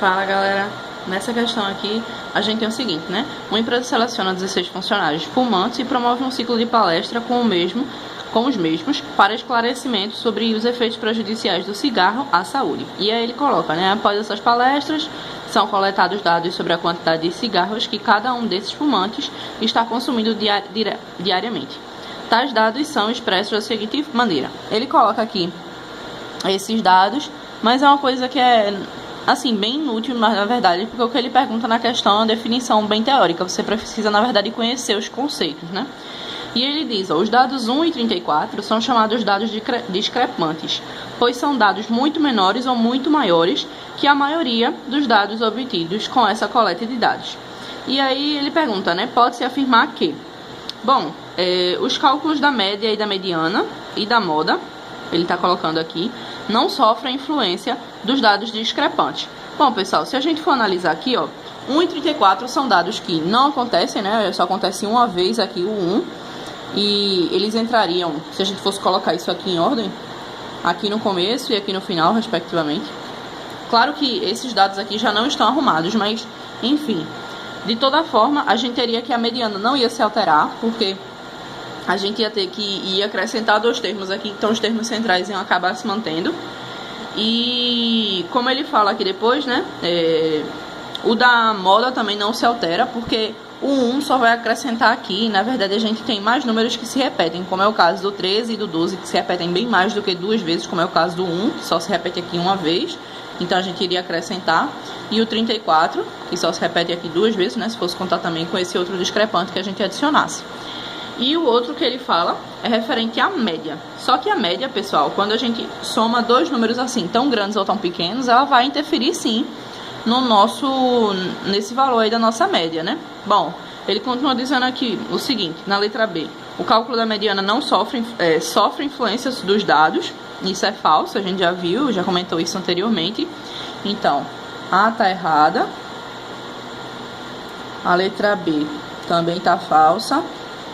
Fala, galera. Nessa questão aqui, a gente tem o seguinte, né? Uma empresa seleciona 16 funcionários fumantes e promove um ciclo de palestra com os mesmos para esclarecimento sobre os efeitos prejudiciais do cigarro à saúde. E aí ele coloca, né? Após essas palestras, são coletados dados sobre a quantidade de cigarros que cada um desses fumantes está consumindo diariamente. Tais dados são expressos da seguinte maneira. Ele coloca aqui esses dados, mas é uma coisa que é assim, bem inútil, mas na verdade, porque o que ele pergunta na questão é uma definição bem teórica. Você precisa, na verdade, conhecer os conceitos, né? E ele diz, os dados 1 e 34 são chamados dados discrepantes, pois são dados muito menores ou muito maiores que a maioria dos dados obtidos com essa coleta de dados. E aí ele pergunta, né? Pode-se afirmar que, bom, os cálculos da média e da mediana e da moda, ele está colocando aqui, não sofrem influência dos dados discrepantes. Bom, pessoal, se a gente for analisar aqui, ó, 1 e 34 são dados que não acontecem, né? Só acontece uma vez aqui o 1. E eles entrariam, se a gente fosse colocar isso aqui em ordem, aqui no começo e aqui no final, respectivamente. Claro que esses dados aqui já não estão arrumados, mas, enfim. De toda forma, a gente teria que a mediana não ia se alterar, porque a gente ia ter que ir acrescentar dois termos aqui, então os termos centrais iam acabar se mantendo. E como ele fala aqui depois, né, o da moda também não se altera, porque o 1 só vai acrescentar aqui. Na verdade, a gente tem mais números que se repetem, como é o caso do 13 e do 12, que se repetem bem mais do que duas vezes, como é o caso do 1, que só se repete aqui uma vez. Então, a gente iria acrescentar. E o 34, que só se repete aqui duas vezes, né, se fosse contar também com esse outro discrepante que a gente adicionasse. E o outro que ele fala é referente à média. Só que a média, pessoal, quando a gente soma dois números assim, tão grandes ou tão pequenos, ela vai interferir sim nesse valor aí da nossa média, né? Bom, ele continua dizendo aqui o seguinte, na letra B. O cálculo da mediana não sofre influências dos dados. Isso é falso, a gente já viu, já comentou isso anteriormente. Então, A tá errada. A letra B também tá falsa.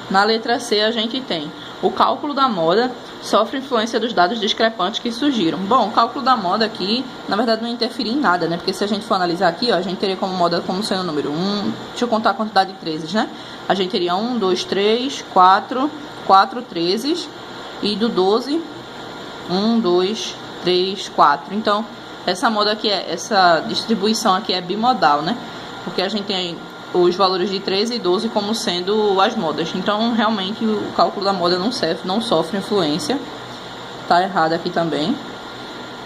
Na letra C a gente tem o cálculo da moda sofre influência dos dados discrepantes que surgiram. Bom, o cálculo da moda aqui, na verdade, não interferir em nada, né? Porque se a gente for analisar aqui, ó, a gente teria como moda como sendo o número 1. Deixa eu contar a quantidade de 13, né? A gente teria 1, 2, 3, 4 13. E do 12, 1, 2, 3, 4. Então, essa moda aqui, essa distribuição aqui é bimodal, né? Porque a gente tem os valores de 13 e 12 como sendo as modas. Então, realmente, o cálculo da moda não sofre influência. Tá errado aqui também.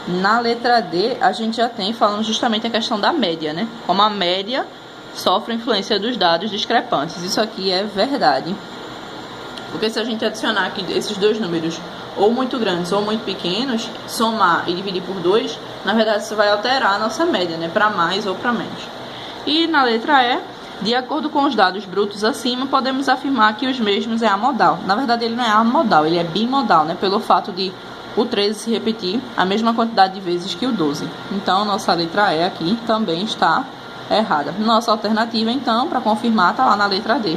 Na letra D, a gente já tem falando justamente a questão da média, né? Como a média sofre influência dos dados discrepantes. Isso aqui é verdade. Porque se a gente adicionar aqui esses dois números, ou muito grandes ou muito pequenos, somar e dividir por 2, na verdade, isso vai alterar a nossa média, né? Para mais ou para menos. E na letra E, de acordo com os dados brutos acima, podemos afirmar que os mesmos é amodal. Na verdade, ele não é amodal, ele é bimodal, né? Pelo fato de o 13 se repetir a mesma quantidade de vezes que o 12. Então, nossa letra E aqui também está errada. Nossa alternativa, então, para confirmar, está lá na letra D.